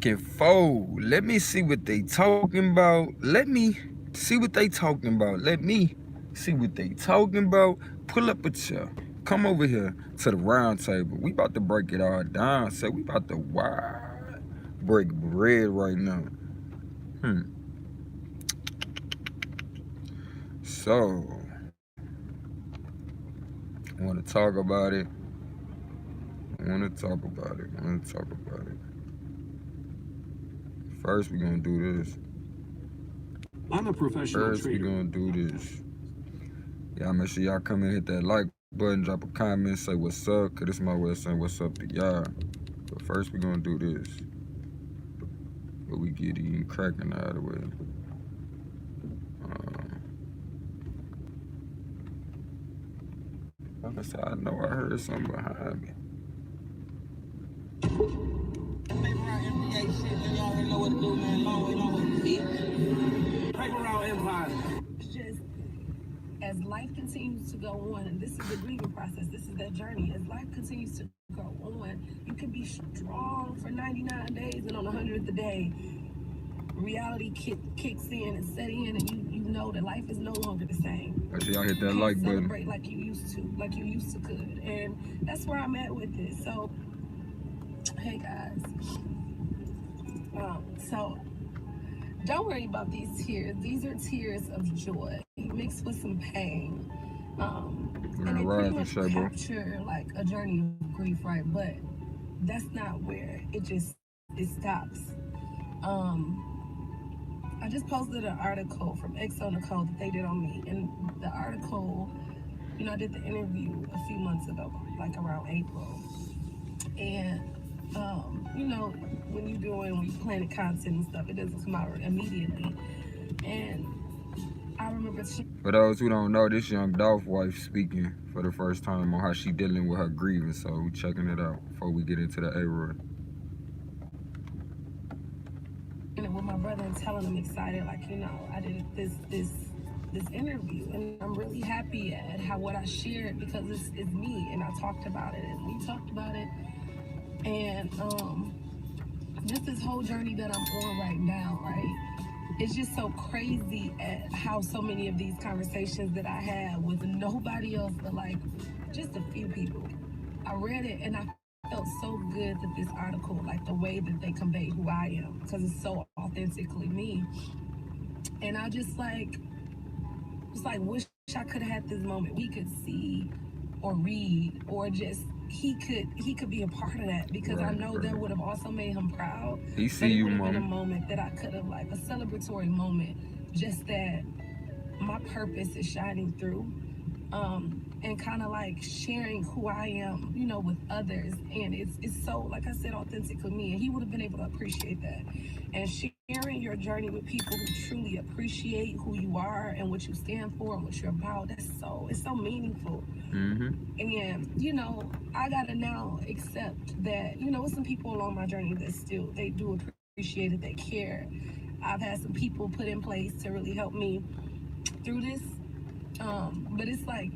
looking for. Let me see what they talking about. Let me see what they talking about. Let me see what they talking about. Pull up a chair. Come over here to the round table. We about to break it all down. So we about to break bread right now. So I want to talk about it. I want to talk about it. I want to talk about it. First, we're going to do this. I'm a professional First, we're trader. going to do this. Y'all make sure y'all come and hit that like button, drop a comment, say what's up, because this is my way of saying what's up to y'all. But first, we're going to do this. But we get eating cracking out of the way. Like I said, I know I heard something behind me. Paper route NBA shit, man. Y'all already know what to do, man. Long way, long way to be. Paper route empire. It's just as life continues to go on, and this is the grieving process, this is that journey. As life continues to go on, you can be strong for 99 days, and on the 100th day, reality kicks in and set in, and you know that life is no longer the same. Make sure y'all hit that You like can't button. celebrate like you used to could, and that's where I'm at with it. So, hey guys, so don't worry about these tears. These are tears of joy mixed with some pain. And they pretty much capture like a journey of grief, right? But that's not where it stops. I just posted an article from XO Nicole that they did on me, and the article, I did the interview a few months ago, like around April, and when you planning content and stuff, it doesn't come out immediately, and I remember. For those who don't know, this young Dolph wife speaking for the first time on how she dealing with her grievance, so we checking it out before we get into the A-Roy. With my brother and telling him excited, like, I did this interview, and I'm really happy at what I shared because it's me, and I talked about it, and we talked about it, and just this whole journey that I'm on right now, right? It's just so crazy at how so many of these conversations that I had with nobody else but like just a few people. I read it and I felt so good that this article, like the way that they convey who I am, because it's so authentically me. And I just wish I could have had this moment. We could see or read or just he could be a part of that, because I know that would have also made him proud. He see you, Mom. Been a moment that I could have, like a celebratory moment, just that my purpose is shining through, and kind of like sharing who I am, with others. And it's so, like I said, authentically me, and he would have been able to appreciate that. And sharing your journey with people who truly appreciate who you are and what you stand for and what you're about, it's so meaningful. And I gotta now accept that, with some people along my journey that still, they do appreciate it, they care. I've had some people put in place to really help me through this, but it's like,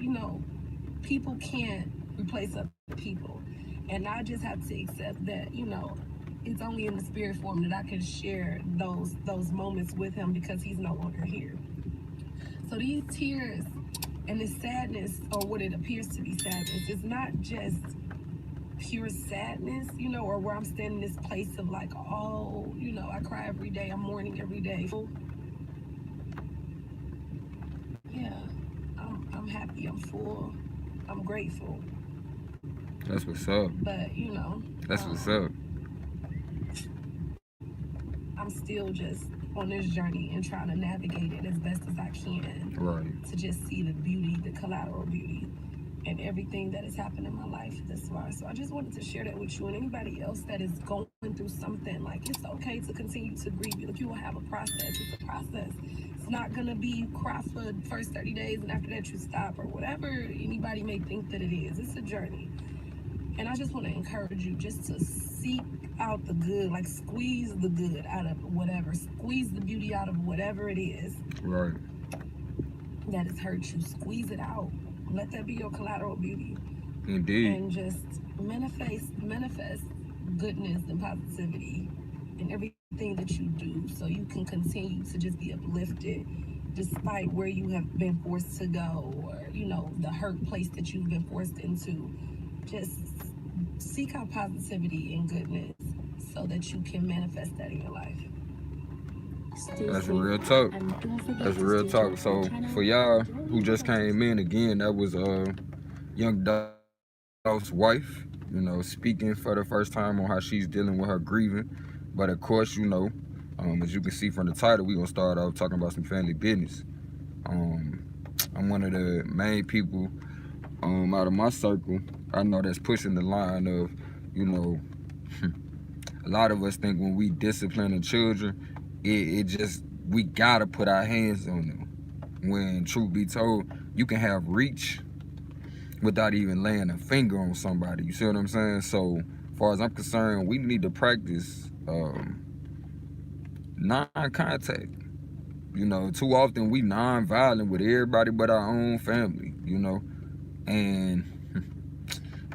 people can't replace other people, and I just have to accept that, it's only in the spirit form that I can share those moments with him, because he's no longer here. So these tears and this sadness, or what it appears to be sadness, is not just pure sadness, or where I'm standing in this place of like, oh, I cry every day, I'm mourning every day. Yeah, I'm happy, I'm full, I'm grateful. That's what's up. But that's what's up. I'm still just on this journey and trying to navigate it as best as I can. Right. To just see the beauty, the collateral beauty, and everything that has happened in my life this far. So I just wanted to share that with you, and anybody else that is going through something. Like, it's okay to continue to grieve. Like, you will have a process. It's a process. It's not gonna be you cry for the first 30 days and after that you stop, or whatever anybody may think that it is. It's a journey. And I just want to encourage you just to seek out the good, like squeeze the good out of whatever, squeeze the beauty out of whatever it is. Right. That has hurt you. Squeeze it out. Let that be your collateral beauty. Indeed. And just manifest goodness and positivity in everything that you do, so you can continue to just be uplifted despite where you have been forced to go, or the hurt place that you've been forced into. Just seek out positivity and goodness so that you can manifest that in your life. That's real talk. That's real talk. So for y'all who just came in again, that was Young Dolph's wife, speaking for the first time on how she's dealing with her grieving. But of course, as you can see from the title, we're gonna start off talking about some family business. I'm one of the main people out of my circle I know that's pushing the line of, a lot of us think when we disciplining children, we gotta put our hands on them. When truth be told, you can have reach without even laying a finger on somebody. You see what I'm saying? So, as far as I'm concerned, we need to practice non-contact. Too often we non-violent with everybody but our own family, and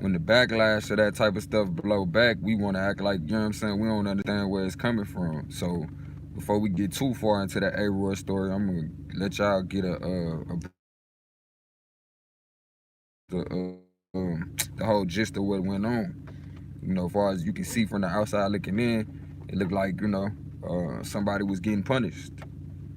when the backlash of that type of stuff blow back, we want to act like, we don't understand where it's coming from. So before we get too far into that A-Roy story, I'm gonna let y'all get the whole gist of what went on. As far as you can see from the outside looking in, it looked like, somebody was getting punished.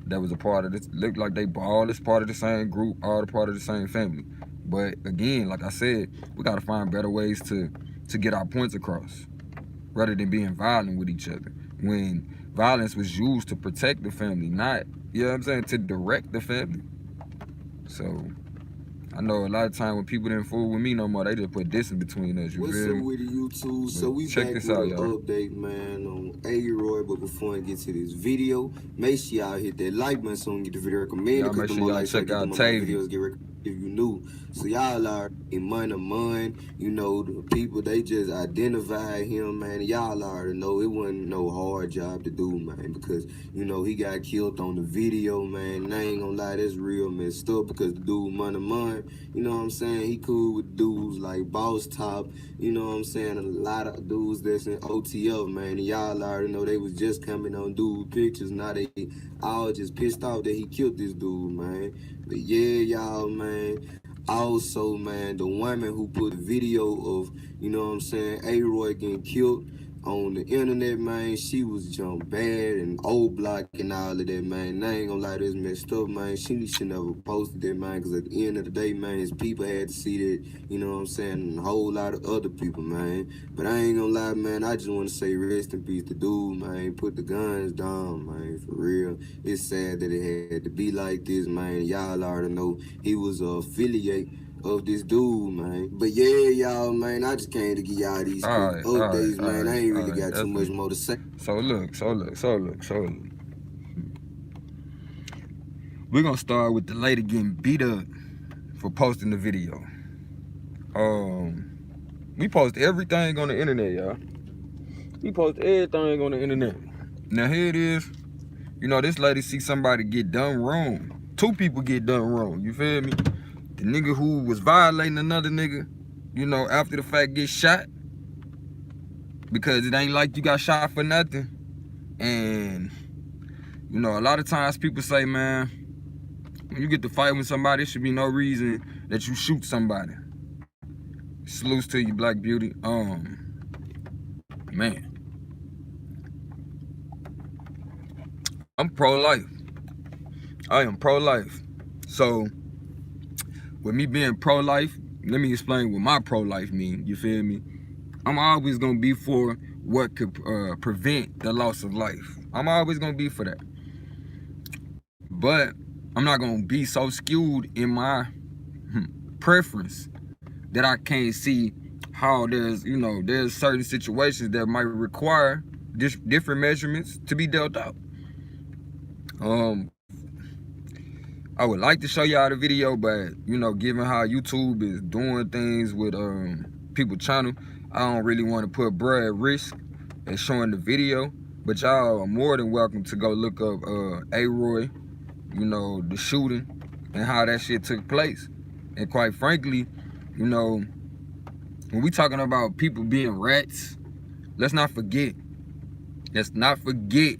That was a part of this. Looked like they all is part of the same group, all a part of the same family. But again, like I said, we gotta find better ways to get our points across, rather than being violent with each other. When violence was used to protect the family, not, to direct the family. So I know a lot of time when people didn't fool with me no more, they just put distance between us. What's up with you, YouTube? So we check back this with out, an y'all. update, man, on A-Roy. But before I get to this video, make sure y'all hit that like button so we can get the video recommended. Y'all make sure y'all check out Tavy. Videos get recommended if you new. So y'all are in money, the people, they just identify him, man. Y'all already know it wasn't no hard job to do, man, because, he got killed on the video, man. And I ain't gonna lie, that's real messed up because the dude money, he cool with dudes like Boss Top, a lot of dudes that's in OTF, man. And y'all already know they was just coming on dude pictures. Now they all just pissed off that he killed this dude, man. But yeah, y'all, man. Also, man, the woman who put a video of, A-Roy getting killed on the internet, man, she was jump bad and old block and all of that, man. And I ain't gonna lie, this messed up, man. She should never posted that, man, because at the end of the day, man, his people had to see that, and a whole lot of other people, man. But I ain't gonna lie, man, I just want to say rest in peace to dude, man. Put the guns down, man, for real. It's sad that it had to be like this, man. Y'all already know he was a affiliate of this dude, man. But yeah, y'all, man, I just came to give y'all these updates, man. I ain't really got too much more to say. So look. We're gonna start with the lady getting beat up for posting the video. We post everything on the internet, y'all. We post everything on the internet. Now here it is. This lady see somebody get done wrong. Two people get done wrong, you feel me? The nigga who was violating another nigga, after the fact gets shot. Because it ain't like you got shot for nothing. And, a lot of times people say, man, when you get to fight with somebody, there should be no reason that you shoot somebody. Salutes to you, Black Beauty. Man. I'm pro-life. I am pro-life. So, with me being pro-life, let me explain what my pro-life mean, you feel me? I'm always gonna be for what could prevent the loss of life. I'm always gonna be for that. But I'm not gonna be so skewed in my preference that I can't see how there's certain situations that might require different measurements to be dealt out. I would like to show y'all the video, but given how YouTube is doing things with people's channel, I don't really want to put bruh at risk and showing the video. But y'all are more than welcome to go look up A-Roy, the shooting and how that shit took place. And quite frankly, when we talking about people being rats, let's not forget Let's not forget.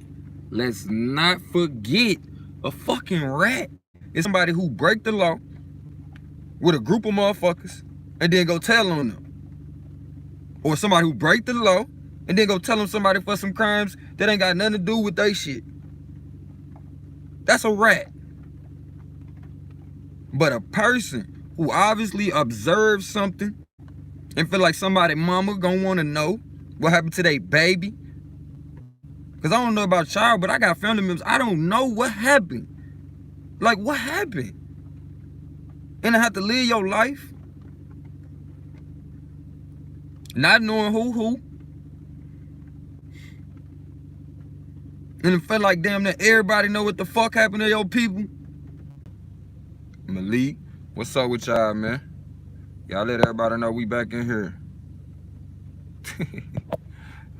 Let's not forget a fucking rat is somebody who break the law with a group of motherfuckers and then go tell on them. Or somebody who break the law and then go tell them somebody for some crimes that ain't got nothing to do with they shit. That's a rat. But a person who obviously observes something and feel like somebody mama gonna wanna know what happened to their baby. Cause I don't know about y'all, but I got family members, I don't know what happened. Like, what happened? And I have to live your life not knowing who. And it felt like damn that everybody know what the fuck happened to your people. Malik, what's up with y'all, man? Y'all let everybody know we back in here.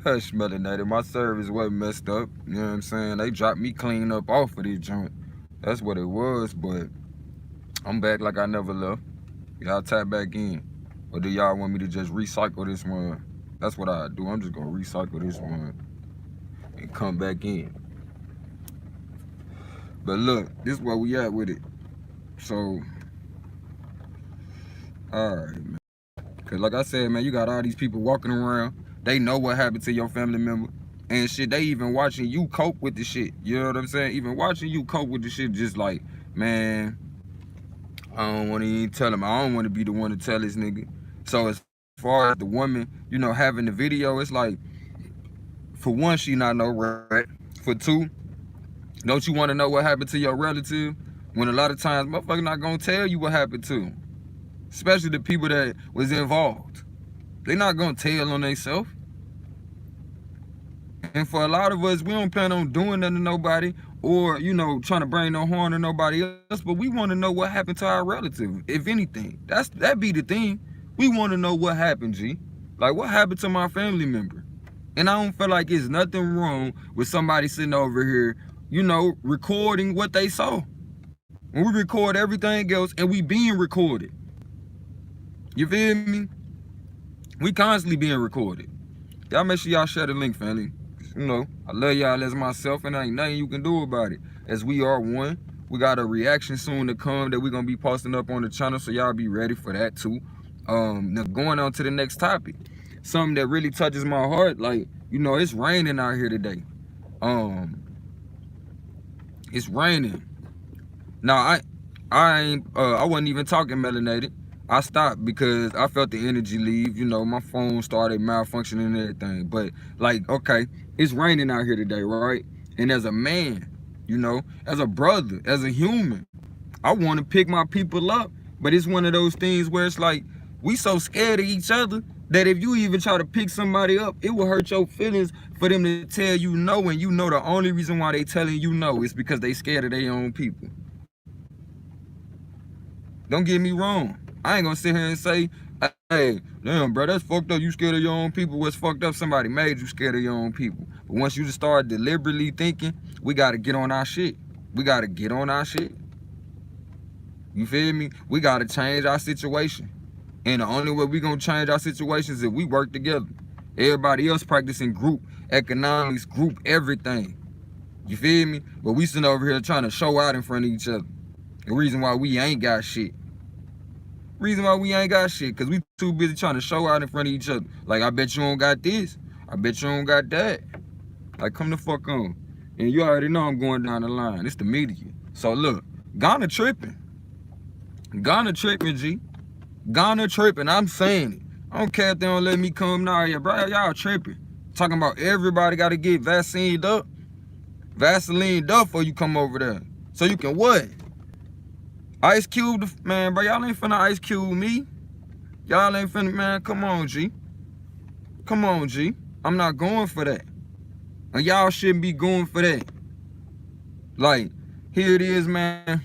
Hush, melanated. My service wasn't messed up. You know what I'm saying? They dropped me clean up off of this joint. That's what it was, but I'm back like I never left. Y'all tap back in. Or do y'all want me to just recycle this one? That's what I do. I'm just gonna recycle this one and come back in. But look, this is where we at with it. So, alright, man. Cause like I said, man, you got all these people walking around. They know what happened to your family member. And shit, they even watching you cope with the shit. You know what I'm saying? Even watching you cope with the shit, just like, man, I don't want to even tell him. I don't want to be the one to tell this nigga. So as far as the woman, you know, having the video, it's like, for one, she not no rat. For two, don't you want to know what happened to your relative? When a lot of times, motherfuckers not gonna tell you what happened to them. Especially the people that was involved. They not gonna tell on themselves. And for a lot of us, we don't plan on doing nothing to nobody or, you know, trying to bring no harm to nobody else, but we want to know what happened to our relative, if anything. That be the thing. We want to know what happened, G. Like, what happened to my family member? And I don't feel like there's nothing wrong with somebody sitting over here, you know, recording what they saw. When we record everything else and we being recorded. You feel me? We constantly being recorded. Y'all make sure y'all share the link, family. You know, I love y'all as myself, and there ain't nothing you can do about it. As we are one, we got a reaction soon to come that we're gonna be posting up on the channel, so y'all be ready for that too. Now going on to the next topic, something that really touches my heart. Like, you know, it's raining out here today. It's raining. Now I wasn't even talking melanated. I stopped because I felt the energy leave. You know, my phone started malfunctioning and everything. But like, okay, it's raining out here today, right? And as a man, you know, as a brother, as a human, I want to pick my people up. But it's one of those things where it's like, we so scared of each other that if you even try to pick somebody up, it will hurt your feelings for them to tell you no, and you know the only reason why they telling you no is because they scared of their own people. Don't get me wrong. I ain't gonna sit here and say, hey, damn, bro, that's fucked up. You scared of your own people. What's fucked up? Somebody made you scared of your own people. But once you just start deliberately thinking, we gotta get on our shit. We gotta get on our shit. You feel me? We gotta change our situation. And the only way we gonna change our situations is if we work together. Everybody else practicing group economics, group everything. You feel me? But we sitting over here trying to show out in front of each other. The reason why we ain't got shit. Reason why we ain't got shit, because we too busy trying to show out in front of each other. Like, I bet you don't got this. I bet you don't got that. Like, come the fuck on. And you already know I'm going down the line. It's the media. So look, Ghana tripping. Ghana tripping, G. Ghana tripping. I'm saying it. I don't care if they don't let me come now. Yeah, bro, y'all tripping. Talking about everybody got to get vaccined up. Vaseline up before you come over there. So you can what? Ice Cube, man, bro, y'all ain't finna Ice Cube me. Y'all ain't finna, man, come on, G. Come on, G. I'm not going for that. And y'all shouldn't be going for that. Like, here it is, man.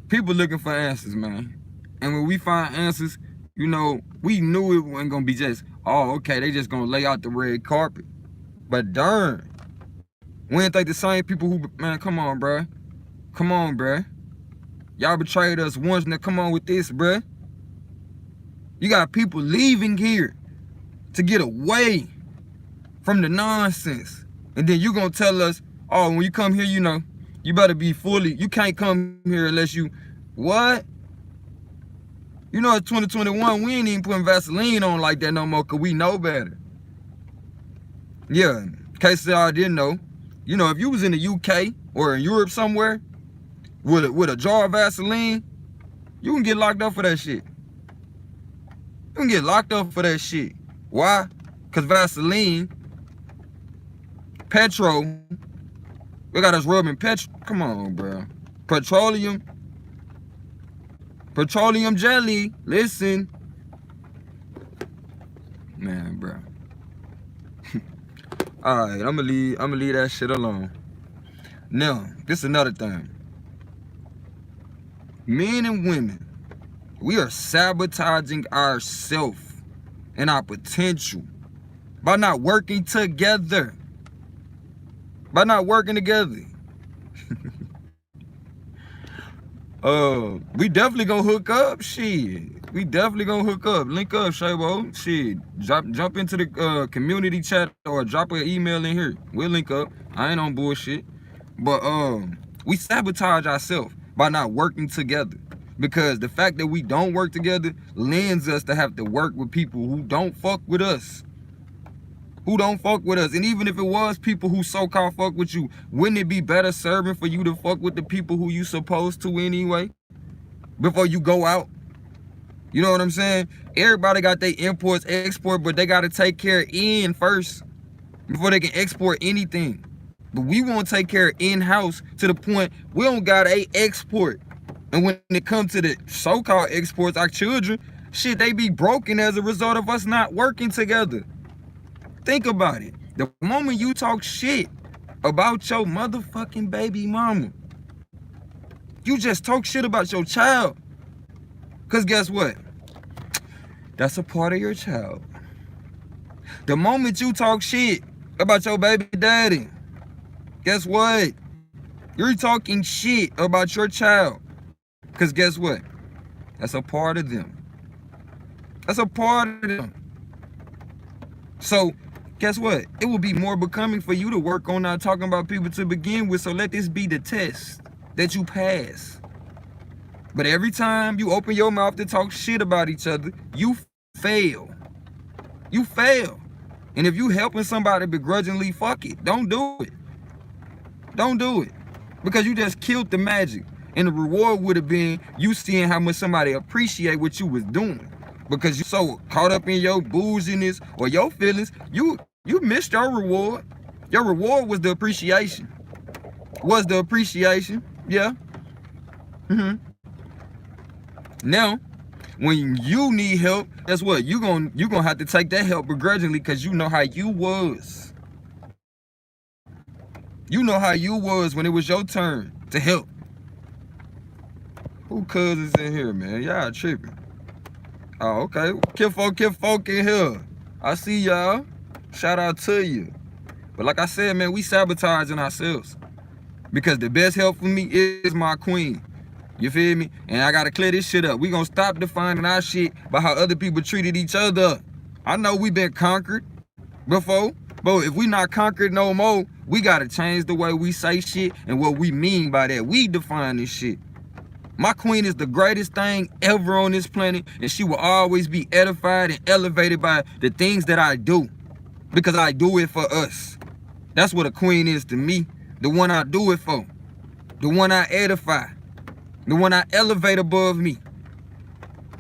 People looking for answers, man. And when we find answers, you know, we knew it wasn't gonna be just, oh, okay, they just gonna lay out the red carpet. But darn, we ain't think the same people who, man, come on, bro. Come on, bro. Y'all betrayed us once, now come on with this, bruh. You got people leaving here to get away from the nonsense. And then you gonna tell us, oh, when you come here, you know, you better be fully, you can't come here unless you, what? You know, it's 2021, we ain't even putting Vaseline on like that no more, because we know better. Yeah, in case y'all didn't know, you know, if you was in the UK or in Europe somewhere with a jar of Vaseline, you can get locked up for that shit. You can get locked up for that shit. Why? Because Vaseline, petrol, we got us rubbing petrol. Come on, bro. Petroleum jelly. Listen. Man, bro. Alright, I'ma leave that shit alone. Now, this is another thing. Men and women, we are sabotaging ourselves and our potential by not working together. By not working together. We definitely gonna hook up. Shit. We definitely gonna hook up. Link up, Shabo. Shit. Jump into the community chat or drop an email in here. We'll link up. I ain't on bullshit. But we sabotage ourselves by not working together. Because the fact that we don't work together lends us to have to work with people who don't fuck with us. Who don't fuck with us. And even if it was people who so-called fuck with you, wouldn't it be better serving for you to fuck with the people who you supposed to anyway? Before you go out? You know what I'm saying? Everybody got their imports, export, but they got to take care of in first before they can export anything. But we won't take care of in-house to the point we don't got a export. And when it comes to the so-called exports, our children, shit, they be broken as a result of us not working together. Think about it. The moment you talk shit about your motherfucking baby mama, you just talk shit about your child. Because guess what? That's a part of your child. The moment you talk shit about your baby daddy, guess what? You're talking shit about your child. Because guess what? That's a part of them. That's a part of them. So, guess what? It will be more becoming for you to work on not talking about people to begin with. So let this be the test that you pass. But every time you open your mouth to talk shit about each other, you fail. You fail. And if you helping somebody begrudgingly, fuck it. Don't do it. Don't do it. Because you just killed the magic. And the reward would have been you seeing how much somebody appreciate what you was doing. Because you so caught up in your bouginess or your feelings, you missed your reward. Your reward was the appreciation. Was the appreciation, yeah. Now, when you need help, guess what? You gonna have to take that help begrudgingly because you know how you was. You know how you was when it was your turn to help. Who cousins in here, man? Y'all tripping. Oh, okay. Kinfolk in here. I see y'all. Shout out to you. But like I said, man, we sabotaging ourselves. Because the best help for me is my queen. You feel me? And I gotta clear this shit up. We gonna stop defining our shit by how other people treated each other. I know we been conquered before, but if we not conquered no more, we gotta change the way we say shit and what we mean by that. We define this shit. My queen is the greatest thing ever on this planet, and she will always be edified and elevated by the things that I do, because I do it for us. That's what a queen is to me. The one I do it for. The one I edify. The one I elevate above me.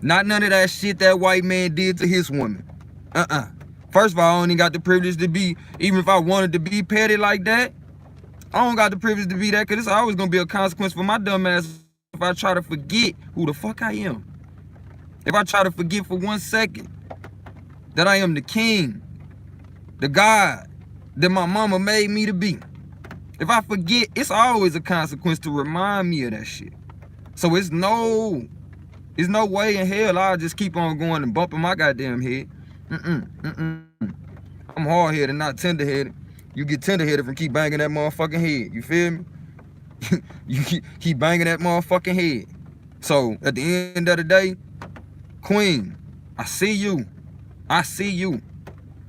Not none of that shit that white man did to his woman. First of all, I only got the privilege to be, even if I wanted to be petty like that, I don't got the privilege to be that, because it's always going to be a consequence for my dumb ass if I try to forget who the fuck I am. If I try to forget for 1 second that I am the king, the God that my mama made me to be. If I forget, it's always a consequence to remind me of that shit. So it's no way in hell I'll just keep on going and bumping my goddamn head. I'm hard-headed, not tender-headed. You get tender-headed from keep banging that motherfucking head. You feel me? You keep banging that motherfucking head. So at the end of the day, queen, I see you. I see you.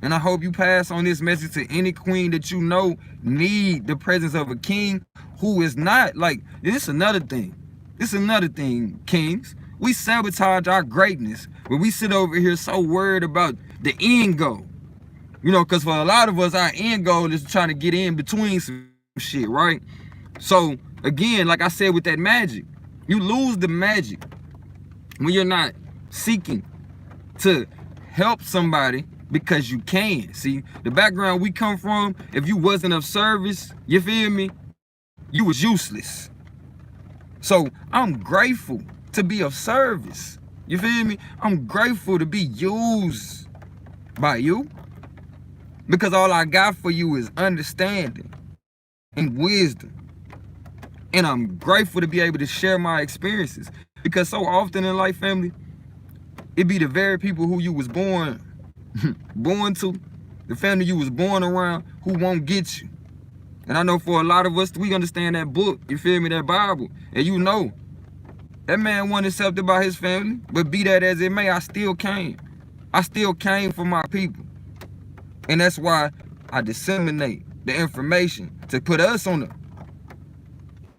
And I hope you pass on this message to any queen that you know need the presence of a king who is not like, this is another thing. This is another thing, kings. We sabotage our greatness when we sit over here so worried about the end goal. You know, because for a lot of us, our end goal is trying to get in between some shit, right? So, again, like I said with that magic, you lose the magic when you're not seeking to help somebody because you can. See, the background we come from, if you wasn't of service, you feel me, you was useless. So I'm grateful to be of service. You feel me? I'm grateful to be used by you, because all I got for you is understanding and wisdom. And I'm grateful to be able to share my experiences, because so often in life, family, it be the very people who you was born to, the family you was born around, who won't get you. And I know for a lot of us, we understand that book, you feel me, that Bible. And you know, that man wasn't accepted by his family, but be that as it may, I still came. I still came for my people. And that's why I disseminate the information to put us on the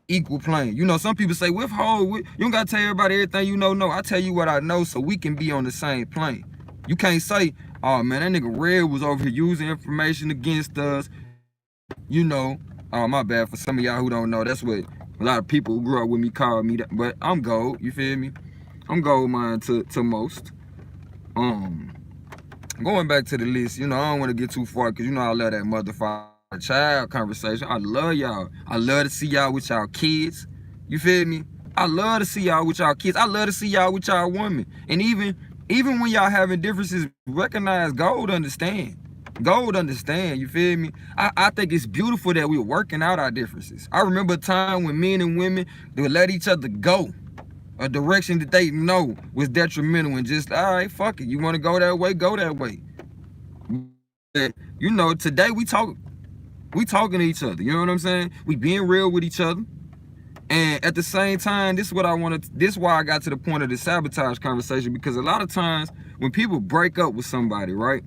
equal plane. You know, some people say, withhold, you don't gotta tell everybody everything you know. No, I tell you what I know so we can be on the same plane. You can't say, oh man, that nigga Red was over here using information against us. You know, oh my bad for some of y'all who don't know. That's what a lot of people who grew up with me call me that. But I'm gold, you feel me? I'm gold mine to most. Going back to the list, you know, I don't want to get too far because you know I love that motherfucker child conversation. I love y'all. I love to see y'all with y'all kids. You feel me? I love to see y'all with y'all kids. I love to see y'all with y'all women. And even when y'all having differences, recognize gold understand. Gold understand, you feel me? I think it's beautiful that we're working out our differences. I remember a time when men and women, they would let each other go a direction that they know was detrimental, and just, all right, fuck it. You want to go that way, go that way. But, you know, today we talking to each other. You know what I'm saying? We being real with each other. And at the same time, this is why I got to the point of the sabotage conversation, because a lot of times when people break up with somebody, right?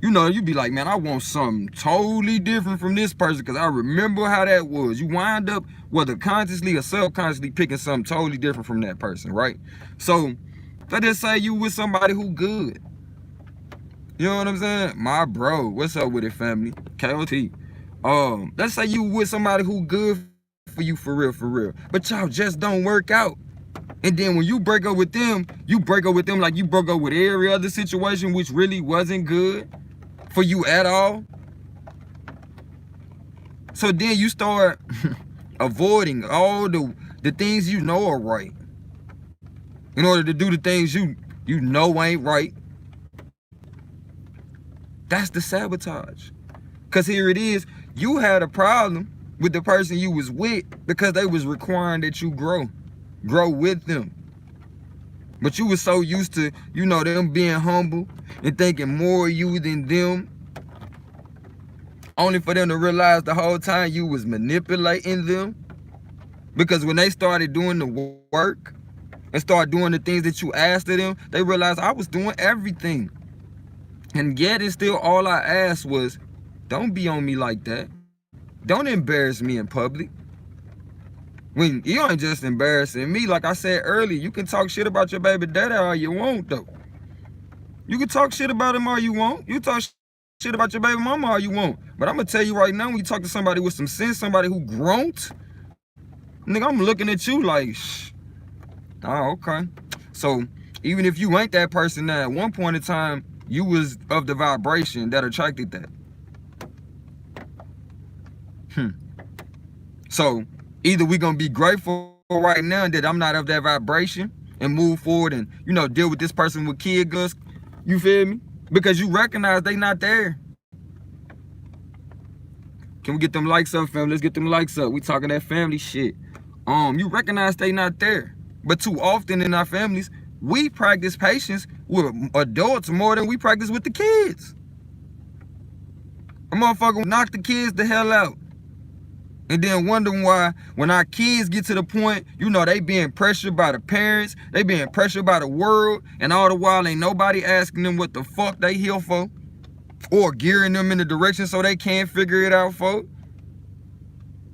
You know, you be like, man, I want something totally different from this person because I remember how that was. You wind up, whether consciously or subconsciously, picking something totally different from that person, right? So, let's just say you with somebody who good. You know what I'm saying? My bro, what's up with it, family? KOT. Let's say you with somebody who good for you, for real. But y'all just don't work out. And then when you break up with them, like you broke up with every other situation which really wasn't good for you at all. So then you start avoiding all the things you know are right in order to do the things you know ain't right. That's the sabotage. Because here it is, you had a problem with the person you was with because they was requiring that you grow with them. But you was so used to, you know, them being humble and thinking more of you than them, only for them to realize the whole time you was manipulating them. Because when they started doing the work and started doing the things that you asked of them, they realized I was doing everything. And yet it's still all I asked was, don't be on me like that. Don't embarrass me in public. When you ain't just embarrassing me, like I said earlier, you can talk shit about your baby daddy all you want, though. You can talk shit about him all you want. You talk shit about your baby mama all you want. But I'm gonna tell you right now, when you talk to somebody with some sense, somebody who grown, nigga, I'm looking at you like, shh. Oh, okay. So even if you ain't that person now, at one point in time, you was of the vibration that attracted that. So either we gonna be grateful right now that I'm not of that vibration and move forward and, you know, deal with this person with kid guns, you feel me? Because you recognize they not there. Can we get them likes up, family? Let's get them likes up. We talking that family shit. You recognize they not there. But too often in our families, we practice patience with adults more than we practice with the kids. A motherfucker knock the kids the hell out. And then wondering why when our kids get to the point, you know, they being pressured by the parents, they being pressured by the world, and all the while ain't nobody asking them what the fuck they here for. or gearing them in the direction so they can't figure it out, folks.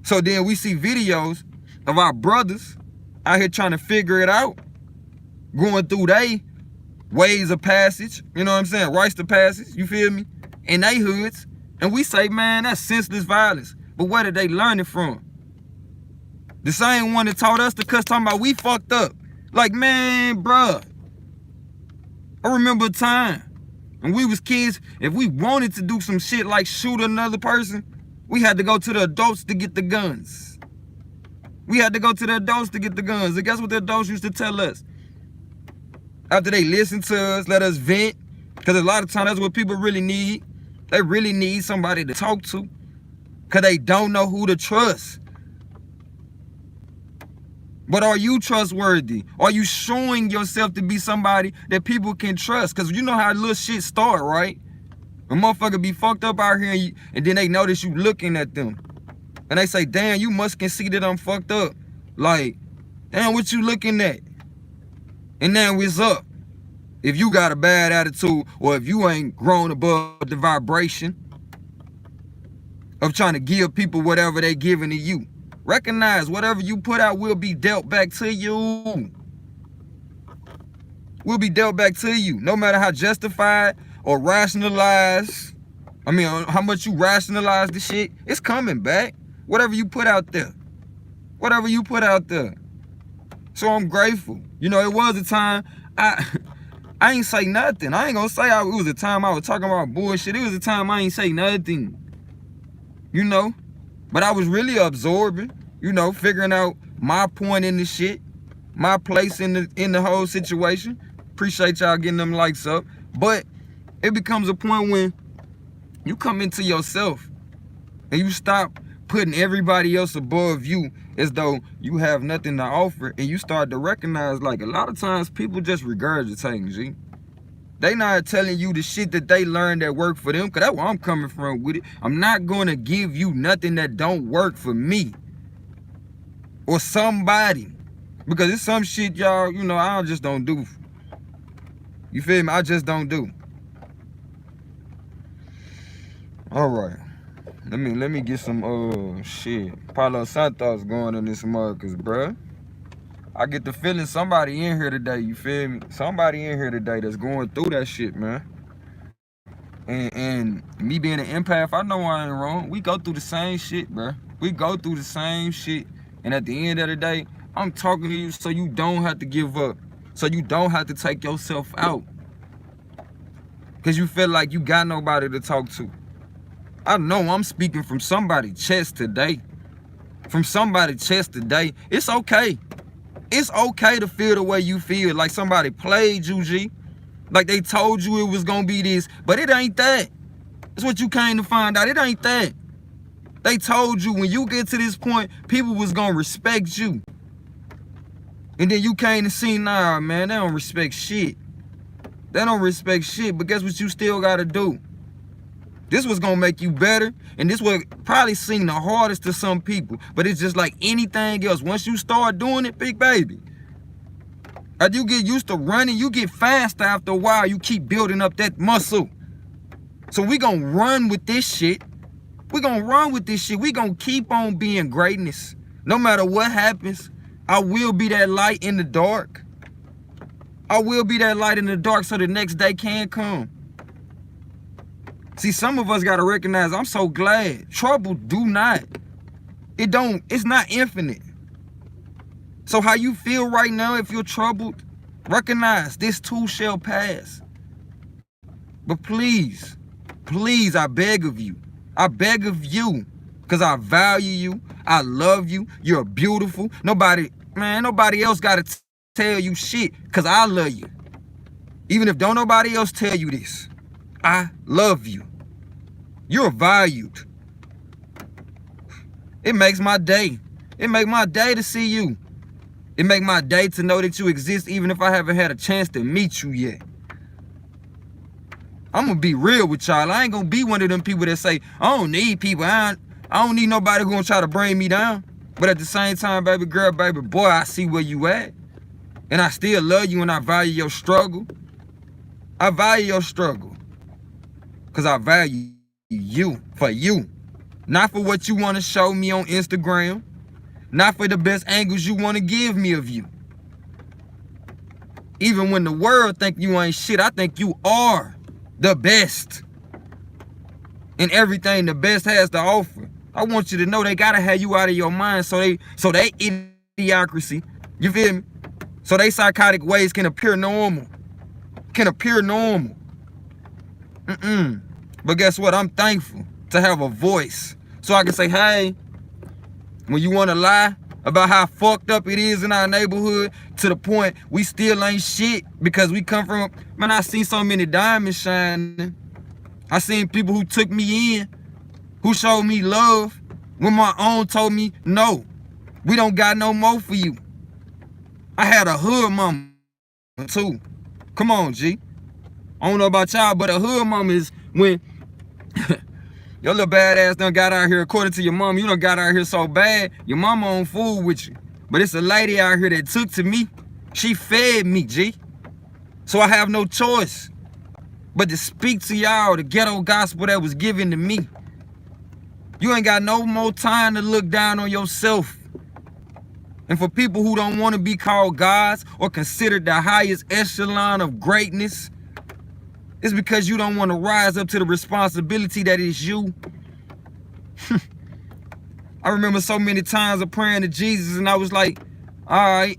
So then we see videos of our brothers out here trying to figure it out, going through they ways of passage, you know what I'm saying, rites of passage, you feel me, in they hoods, and we say, man, that's senseless violence. But where did they learn it from? The same one that taught us to cuss, talking about we fucked up. Like, man, bruh, I remember a time when we was kids, if we wanted to do some shit like shoot another person, we had to go to the adults to get the guns. We had to go to the adults to get the guns. And guess what the adults used to tell us? After they listened to us, let us vent, because a lot of times that's what people really need. They really need somebody to talk to, because they don't know who to trust. But are you trustworthy? Are you showing yourself to be somebody that people can trust? Because you know how little shit start, right? A motherfucker be fucked up out here and then they notice you looking at them. And they say, damn, you must can see that I'm fucked up. Like, damn, what you looking at? And now it's up. If you got a bad attitude or if you ain't grown above the vibration of trying to give people whatever they giving to you. Recognize whatever you put out will be dealt back to you. Will be dealt back to you. No matter how justified or rationalized, how much you rationalize the shit, it's coming back. Whatever you put out there. Whatever you put out there. So I'm grateful. You know, it was a time I ain't say nothing. I ain't gonna say it was a time I was talking about bullshit. It was a time I ain't say nothing. You know? But I was really absorbing, you know, figuring out my point in the shit, my place in the whole situation. Appreciate y'all getting them likes up. But it becomes a point when you come into yourself and you stop putting everybody else above you as though you have nothing to offer, and you start to recognize, like, a lot of times people just regurgitating, G. They not telling you the shit that they learned that worked for them, because that's where I'm coming from with it. I'm not going to give you nothing that don't work for me or somebody, because it's some shit, y'all, you know, I just don't do. You feel me? I just don't do. All right. Let me get some shit. Palo Santos going in this mug, cause bruh, I get the feeling somebody in here today, you feel me? Somebody in here today that's going through that shit, man. And me being an empath, I know I ain't wrong. We go through the same shit, bruh. We go through the same shit. And at the end of the day, I'm talking to you so you don't have to give up. So you don't have to take yourself out. Cause you feel like you got nobody to talk to. I know I'm speaking from somebody's chest today. From somebody's chest today. It's okay. It's okay to feel the way you feel. Like somebody played you, G. Like they told you it was gonna be this. But it ain't that. That's what you came to find out. It ain't that. They told you when you get to this point, people was gonna respect you. And then you came to see, nah, man, they don't respect shit. They don't respect shit. But guess what you still gotta do? This was gonna make you better, and this will probably seem the hardest to some people, but it's just like anything else. Once you start doing it, big baby, as you get used to running, you get faster after a while. You keep building up that muscle. So we gonna run with this shit. We gonna run with this shit. We gonna keep on being greatness. No matter what happens, I will be that light in the dark. I will be that light in the dark so the next day can come. See, some of us gotta recognize, I'm so glad. Trouble it's not infinite. So how you feel right now, if you're troubled, recognize this too shall pass. But please, please, I beg of you, because I value you, I love you, you're beautiful. Nobody else gotta tell you shit, because I love you. Even if don't nobody else tell you this, I love you. You're valued. It makes my day. It makes my day to see you. It makes my day to know that you exist, even if I haven't had a chance to meet you yet. I'm gonna be real with y'all. I ain't gonna be one of them people that say, I don't need people. I don't need nobody who gonna try to bring me down. But at the same time, baby girl, baby boy, I see where you at. And I still love you and I value your struggle. I value your struggle. Because I value you for you. Not for what you want to show me on Instagram. Not for the best angles you want to give me of you. Even when the world think you ain't shit, I think you are the best. And everything the best has to offer. I want you to know they gotta have you out of your mind so they idiocracy, you feel me? So they psychotic ways can appear normal. But guess what? I'm thankful to have a voice. So I can say, hey, when you wanna lie about how fucked up it is in our neighborhood to the point we still ain't shit because we come from, man, I seen so many diamonds shining. I seen people who took me in, who showed me love when my own told me, no, we don't got no more for you. I had a hood mama too. Come on, G. I don't know about y'all, but a hood mama is when your little badass done got out here, according to your mom, you done got out here so bad, your mama on fool with you. But it's a lady out here that took to me. She fed me, G. So I have no choice but to speak to y'all the ghetto gospel that was given to me. You ain't got no more time to look down on yourself. And for people who don't want to be called gods or considered the highest echelon of greatness, it's because you don't want to rise up to the responsibility that is you. I remember so many times of praying to Jesus and I was like, all right.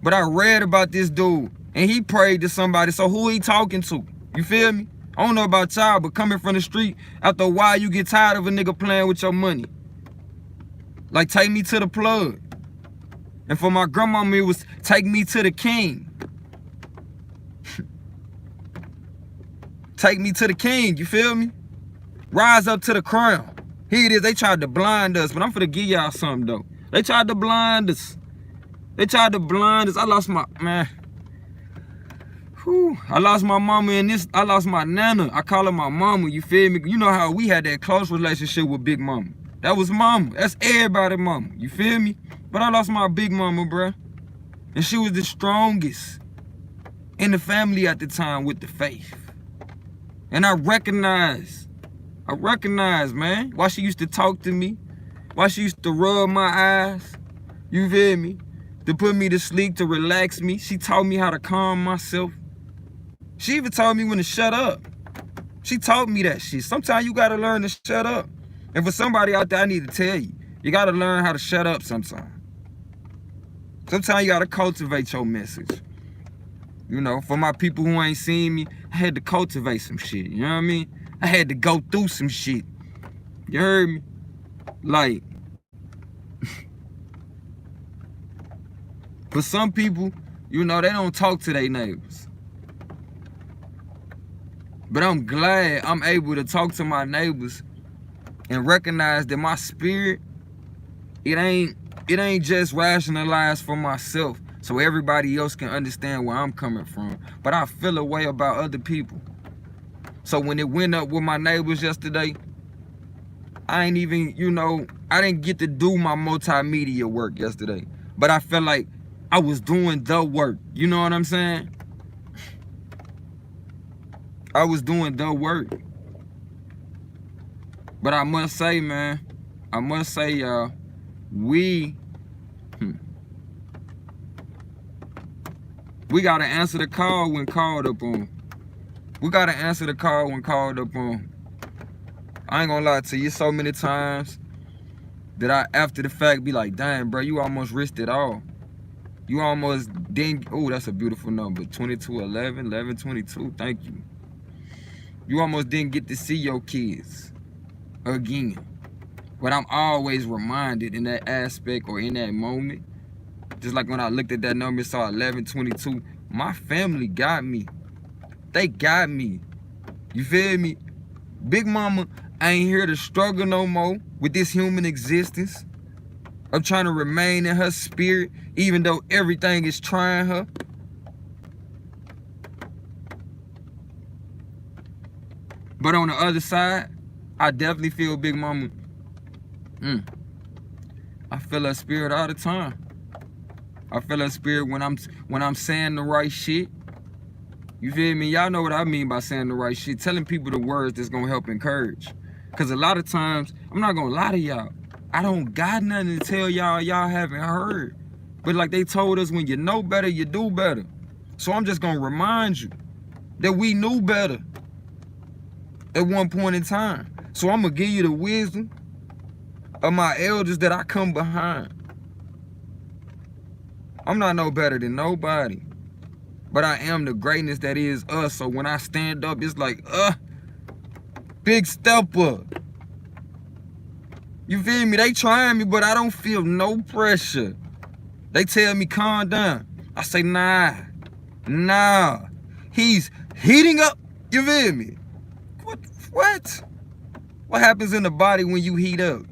But I read about this dude and he prayed to somebody. So who he talking to? You feel me? I don't know about y'all, but coming from the street, after a while you get tired of a nigga playing with your money. Like, take me to the plug. And for my grandmama, it was take me to the king. Take me to the king, you feel me? Rise up to the crown. Here it is, they tried to blind us, but I'm finna give y'all something though. They tried to blind us. I lost my, man. Whew. I lost my mama in this, I lost my nana. I call her my mama, you feel me? You know how we had that close relationship with Big Mama. That was mama, that's everybody mama, you feel me? But I lost my big mama, bruh. And she was the strongest in the family at the time with the faith. And I recognize, man, why she used to talk to me, why she used to rub my eyes, you feel me? To put me to sleep, to relax me. She taught me how to calm myself. She even told me when to shut up. She taught me that shit. Sometimes you gotta learn to shut up. And for somebody out there, I need to tell you, you gotta learn how to shut up sometimes. Sometimes you gotta cultivate your message. You know, for my people who ain't seen me, I had to cultivate some shit, you know what I mean? I had to go through some shit. You heard me? Like, for some people, you know, they don't talk to their neighbors. But I'm glad I'm able to talk to my neighbors and recognize that my spirit, it ain't just rationalized for myself so everybody else can understand where I'm coming from. But I feel a way about other people. So when it went up with my neighbors yesterday, I ain't even, you know, I didn't get to do my multimedia work yesterday. But I felt like I was doing the work. You know what I'm saying? I was doing the work. But I must say, man, y'all, we gotta answer the call when called upon. We gotta answer the call when called upon. I ain't gonna lie to you, so many times that I, after the fact, be like, damn, bro, you almost risked it all. You almost didn't, oh, that's a beautiful number, 2211, 1122, thank you. You almost didn't get to see your kids again. But I'm always reminded in that aspect or in that moment, just like when I looked at that number and saw 1122, my family got me. They got me. You feel me? Big Mama ain't here to struggle no more with this human existence. I'm trying to remain in her spirit, even though everything is trying her. But on the other side, I definitely feel Big Mama. I feel her spirit all the time. I feel her spirit when I'm saying the right shit. You feel me? Y'all know what I mean by saying the right shit. Telling people the words that's gonna help encourage. Cause a lot of times, I'm not gonna lie to y'all, I don't got nothing to tell y'all haven't heard. But like they told us, when you know better, you do better. So I'm just gonna remind you that we knew better at one point in time. So I'm gonna give you the wisdom of my elders that I come behind. I'm not no better than nobody, but I am the greatness that is us. So when I stand up, it's like, big step up. You feel me? They trying me, but I don't feel no pressure. They tell me calm down. I say, nah. He's heating up. You feel me? What? What happens in the body when you heat up?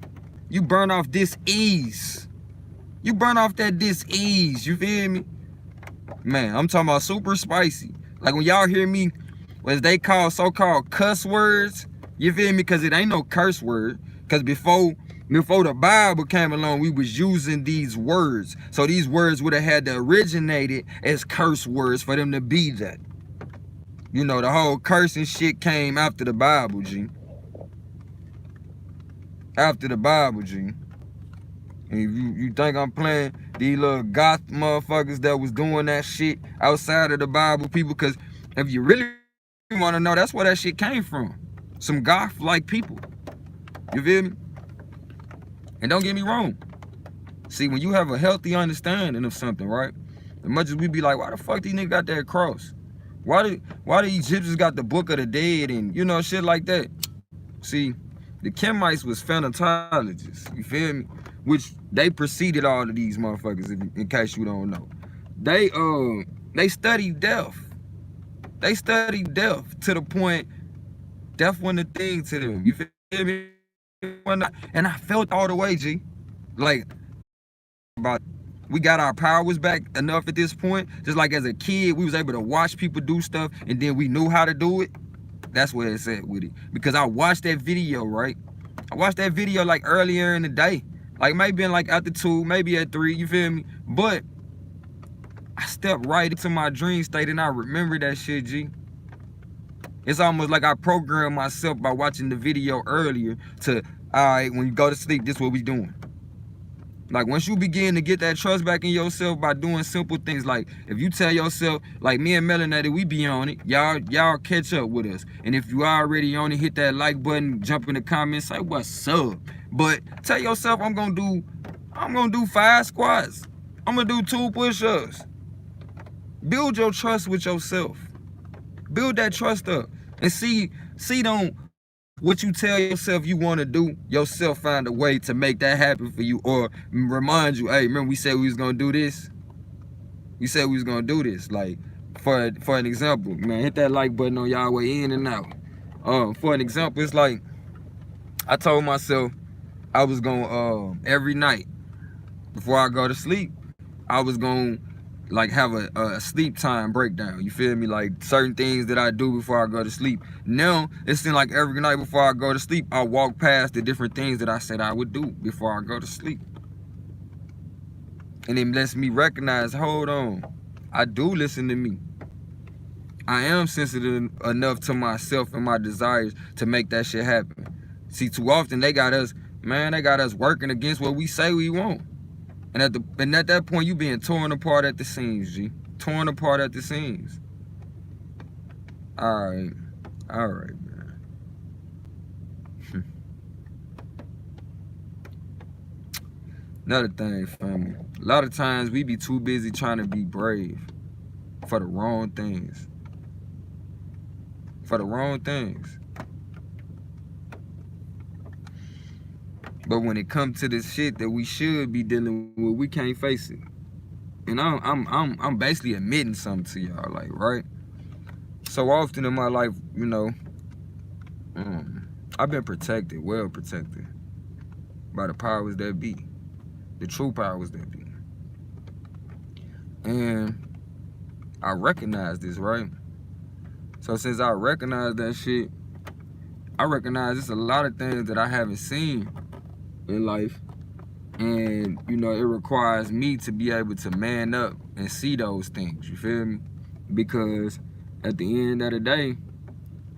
You burn off dis-ease. You burn off that dis-ease. You feel me? Man, I'm talking about super spicy. Like when y'all hear me, as they call so-called cuss words, you feel me? Because it ain't no curse word. Because before the Bible came along, we was using these words. So these words would have had to originate as curse words for them to be that. You know, the whole cursing shit came after the Bible, G. After the Bible, G. And if you think I'm playing these little goth motherfuckers that was doing that shit outside of the Bible, people, because if you really want to know, that's where that shit came from. Some goth-like people. You feel me? And don't get me wrong. See, when you have a healthy understanding of something, right? As much as we be like, why the fuck these niggas got that cross? Why the Egyptians got the Book of the Dead and, you know, shit like that? See, the Kemites was phanatologists, you feel me? Which they preceded all of these motherfuckers, in case you don't know. They studied death. They studied death to the point death wasn't a thing to them. You feel me? And I felt all the way, G. Like, we got our powers back enough at this point. Just like as a kid, we was able to watch people do stuff and then we knew how to do it. That's where it's at with it. Because I watched that video, right? I watched that video like earlier in the day. Like maybe in like after 2, maybe at 3, you feel me? But I stepped right into my dream state and I remember that shit, G. It's almost like I programmed myself by watching the video earlier to, all right, when you go to sleep, this is what we doing. Like once you begin to get that trust back in yourself by doing simple things, like if you tell yourself, like me and Melanated, we be on it, y'all catch up with us. And if you already on it, hit that like button, jump in the comments, say what's up. But tell yourself I'm gonna do 5 squats. I'm gonna do 2 push-ups. Build your trust with yourself. Build that trust up and see don't what you tell yourself you want to do, yourself find a way to make that happen for you, or remind you, hey, remember we said we was gonna do this? We said we was gonna do this. Like for an example, man, hit that like button on y'all way in and out. For an example, it's like I told myself I was gonna every night before I go to sleep, I was gonna like have a sleep time breakdown. You feel me? Like certain things that I do before I go to sleep. Now it seems like every night before I go to sleep, I walk past the different things that I said I would do before I go to sleep. And it lets me recognize, hold on, I do listen to me. I am sensitive enough to myself and my desires to make that shit happen. See, too often they got us working against what we say we want. And at that point, you being torn apart at the seams, G. Torn apart at the seams. All right, man. Another thing, family. A lot of times we be too busy trying to be brave for the wrong things. For the wrong things. But when it comes to this shit that we should be dealing with, we can't face it. And I'm basically admitting something to y'all, like, right? So often in my life, you know, I've been protected, well protected, by the powers that be, the true powers that be. And I recognize this, right? So since I recognize that shit, I recognize there's a lot of things that I haven't seen in life, and you know, it requires me to be able to man up and see those things, you feel me? Because at the end of the day,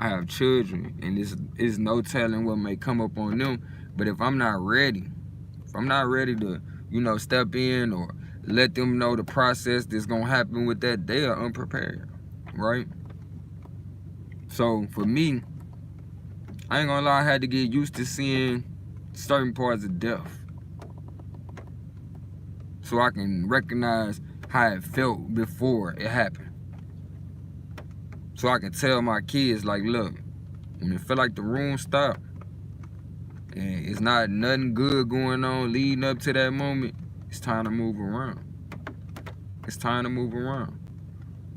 I have children, and it's no telling what may come up on them. But if I'm not ready to, step in or let them know the process that's gonna happen with that, they are unprepared, right? So for me, I ain't gonna lie, I had to get used to seeing certain parts of death so I can recognize how it felt before it happened. So I can tell my kids, like, look, when it feel like the room stopped and it's not nothing good going on leading up to that moment, it's time to move around. It's time to move around.